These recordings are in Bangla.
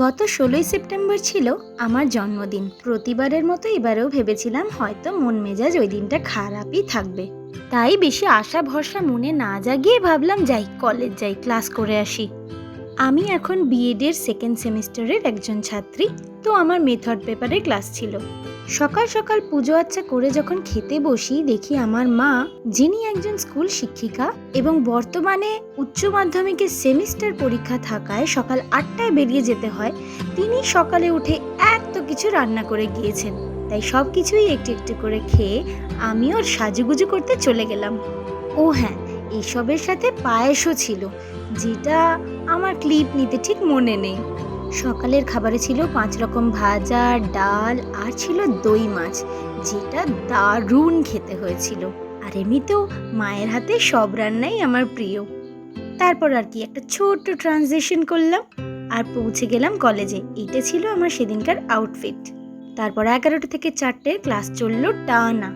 গত 16ই সেপ্টেম্বর ছিল আমার জন্মদিন। প্রতিবারের মতো এবারেও ভেবেছিলাম হয়তো মন মেজাজ ওই দিনটা খারাপই থাকবে, তাই বেশি আশা ভরসা মনে না জাগিয়ে ভাবলাম যাই কলেজ যাই, ক্লাস করে আসি। আমি এখন বিএডের সেকেন্ড সেমিস্টারের একজন ছাত্রী, তো আমার মেথড পেপারে ক্লাস ছিল। সকাল সকাল পুজো আচ্চা করে যখন খেতে বসি, দেখি আমার মা, যিনি একজন স্কুল শিক্ষিকা এবং বর্তমানে উচ্চ মাধ্যমিকের সেমিস্টার পরীক্ষা থাকায় সকাল 8টায় বেরিয়ে যেতে হয়, তিনি সকালে উঠে এত কিছু রান্না করে গিয়েছেন। তাই সব কিছুই একটু একটু করে খেয়ে আমিও সাজুগুজু করতে চলে গেলাম। ও হ্যাঁ, এসবের সাথে পায়েসও ছিল, যেটা আমার ক্লিপ নিতে ঠিক মনে নেই। সকালের খাবারে ছিল 5 রকম ভাজা, ডাল আর ছিল দই মাছ, যেটা দারুণ খেতে হয়েছিল। আর এমনিতেও মায়ের হাতে সব রান্নাই আমার প্রিয়। তারপর আর কি একটা ছোট্ট ট্রানজিশন করলাম আর পৌঁছে গেলাম কলেজে। এইটা ছিল আমার সেদিনকার আউটফিট। তারপর 11টা থেকে 4টে ক্লাস চললো টানা।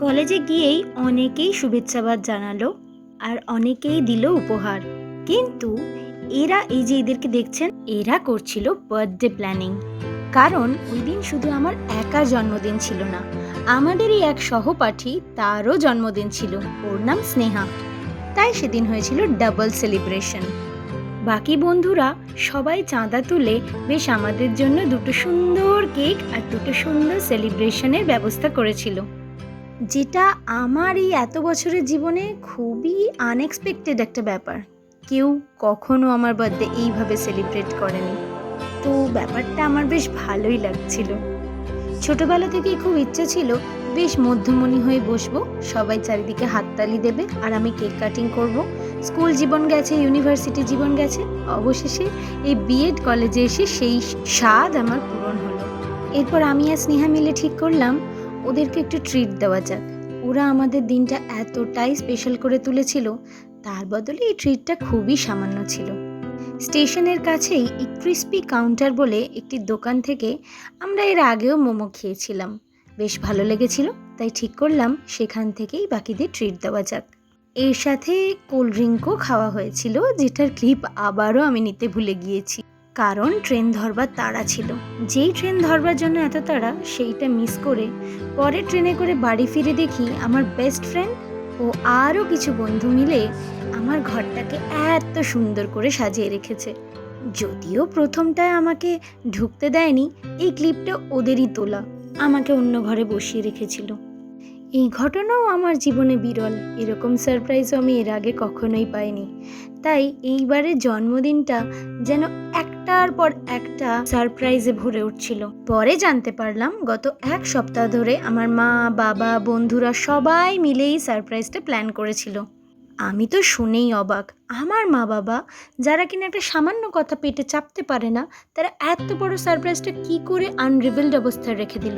কলেজে গিয়েই অনেকেই শুভেচ্ছাবাদ জানালো আর অনেকেই দিল উপহার, কিন্তু এরা, এই যে এদেরকে দেখছেন, এরা করছিল বার্থডে প্ল্যানিং। কারণ ওই দিন শুধু আমার একার জন্মদিন ছিল না, আমাদেরই এক সহপাঠী, তারও জন্মদিন ছিল। ওর নাম স্নেহা। তাই সেদিন হয়েছিল ডাবল সেলিব্রেশন। বাকি বন্ধুরা সবাই চাঁদা তুলে বেশ আমাদের জন্য 2টো সুন্দর কেক আর 2টো সুন্দর সেলিব্রেশনের ব্যবস্থা করেছিল, যেটা আমার এই এত বছরের জীবনে খুবই আনএক্সপেক্টেড একটা ব্যাপার। কেউ কখনো আমার বার্থডে এইভাবে সেলিব্রেট করেনি, তো ব্যাপারটা আমার বেশ ভালোই লাগছিল। ছোটবেলা থেকেই খুব ইচ্ছে ছিল বেশ মধ্যমণি হয়ে বসবো, সবাই চারিদিকে হাততালি দেবে আর আমি কেক কাটিং করব। স্কুল জীবন গেছে, ইউনিভার্সিটি জীবন গেছে, অবশেষে এই বিএড কলেজে এসে সেই স্বাদ আমার পূরণ হলো। এরপর আমি আর স্নেহা মিলে ঠিক করলাম ওদেরকে একটু ট্রিট দেওয়া যাক। ওরা আমাদের দিনটা এতটাই স্পেশাল করে তুলেছিল, তার বদলে এই ট্রিটটা খুবই সামান্য ছিল। স্টেশনের কাছেই এই ক্রিস্পি কাউন্টার বলে একটি দোকান থেকে আমরা এর আগেও মোমো খেয়েছিলাম, বেশ ভালো লেগেছিল। তাই ঠিক করলাম সেখান থেকেই বাকিদের ট্রিট দেওয়া যাক। এর সাথে কোল্ড ড্রিঙ্কও খাওয়া হয়েছিল, যেটার ক্লিপ আবারও আমি নিতে ভুলে গিয়েছি, কারণ ট্রেন ধরবার তাড়া ছিল। যেই ট্রেন ধরবার জন্য এত তাড়া, সেইটা মিস করে পরে ট্রেনে করে বাড়ি ফিরে দেখি আমার বেস্ট ফ্রেন্ড ও আরও কিছু বন্ধু মিলে আমার ঘরটাকে এত সুন্দর করে সাজিয়ে রেখেছে। যদিও প্রথমটায় আমাকে ঢুকতে দেয়নি, এই ক্লিপটা ওদেরই তোলা, আমাকে অন্য ঘরে বসিয়ে রেখেছিল। এই ঘটনাও আমার জীবনে বিরল, এরকম সারপ্রাইজও আমি এর আগে কখনোই পাইনি। তাই এইবারের জন্মদিনটা যেন একটার পর একটা সারপ্রাইজে ভরে উঠছিল। পরে জানতে পারলাম গত 1 সপ্তাহ ধরে আমার মা, বাবা, বন্ধুরা সবাই মিলে এই সারপ্রাইজটা প্ল্যান করেছিল। আমি তো শুনেই অবাক, আমার মা বাবা, যারা কিনা একটা সামান্য কথা পেটে চাপতে পারে না, তারা এত বড় সারপ্রাইজটা কি করে আনরিভিলড অবস্থায় রেখে দিল।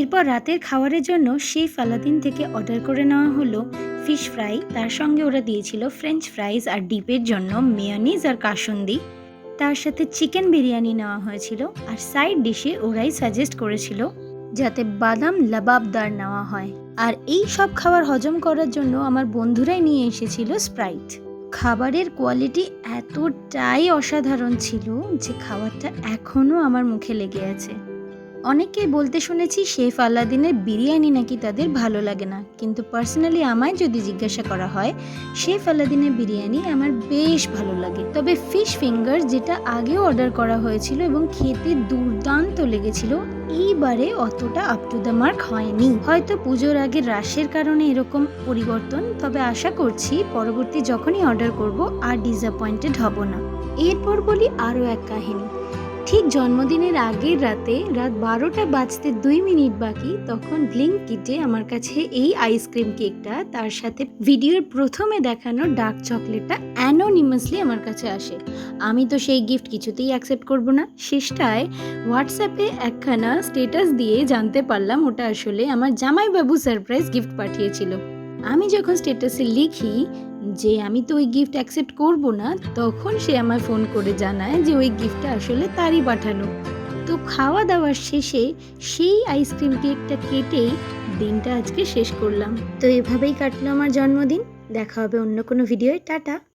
এরপর রাতের খাবারের জন্য শেফ আলাদিন থেকে অর্ডার করে নেওয়া হলো ফিশ ফ্রাই, তার সঙ্গে ওরা দিয়েছিল ফ্রেঞ্চ ফ্রাইজ আর ডিপের জন্য মেয়োনিজ আর কাসুন্দি। তার সাথে চিকেন বিরিয়ানি নেওয়া হয়েছিল, আর সাইড ডিশে ওরাই সাজেস্ট করেছিল যাতে বাদাম লাবাবদার নেওয়া হয়। আর এই সব খাবার হজম করার জন্য আমার বন্ধুরাই নিয়ে এসেছিল স্প্রাইট। খাবারের কোয়ালিটি এতটাই অসাধারণ ছিল যে খাবারটা এখনও আমার মুখে লেগে আছে। অনেকেই বলতে শুনেছি শেফ আলাদিনের বিরিয়ানি নাকি তাদের ভালো লাগে না, কিন্তু পার্সোনালি আমায় যদি জিজ্ঞাসা করা হয়, শেফ আলাদিনের বিরিয়ানি আমার বেশ ভালো লাগে। তবে ফিশ ফিঙ্গার, যেটা আগেও অর্ডার করা হয়েছিল এবং খেতে দুর্দান্ত লেগেছিল, এইবারে অতটা আপ টু দ্য মার্ক হয়নি। হয়তো পুজোর আগে রাশের কারণে এরকম পরিবর্তন, তবে আশা করছি পরবর্তী যখনই অর্ডার করব আর ডিসঅ্যাপয়েন্টেড হব না। এরপর বলি আরও এক কাহিনী। ঠিক জন্মদিনের আগের রাতে, রাত 12টা বাজতে 2 মিনিট বাকি, তখন ব্লিঙ্কিটে আমার কাছে এই আইসক্রিম কেকটা, তার সাথে ভিডিওর প্রথমে দেখানো ডার্ক চকলেটটা অ্যানোনিমাসলি আমার কাছে আসে। আমি তো সেই গিফট কিছুতেই অ্যাকসেপ্ট করব না। শেষটায় হোয়াটসঅ্যাপে একখানা স্টেটাস দিয়ে জানতে পারলাম ওটা আসলে আমার জামাইবাবু সারপ্রাইজ গিফট পাঠিয়েছিল। আমি যখন স্টেটাসে লিখি যে আমি তো ওই গিফট অ্যাকসেপ্ট করব না, তখন সে আমায় ফোন করে জানায় যে ওই গিফটটা আসলে তারই পাঠানো। তো খাওয়া দাওয়ার শেষে সেই আইসক্রিম কেকটা কেটেই দিনটা আজকে শেষ করলাম। তো এভাবেই কাটলো আমার জন্মদিন। দেখা হবে অন্য কোনো ভিডিওয়। টাটা।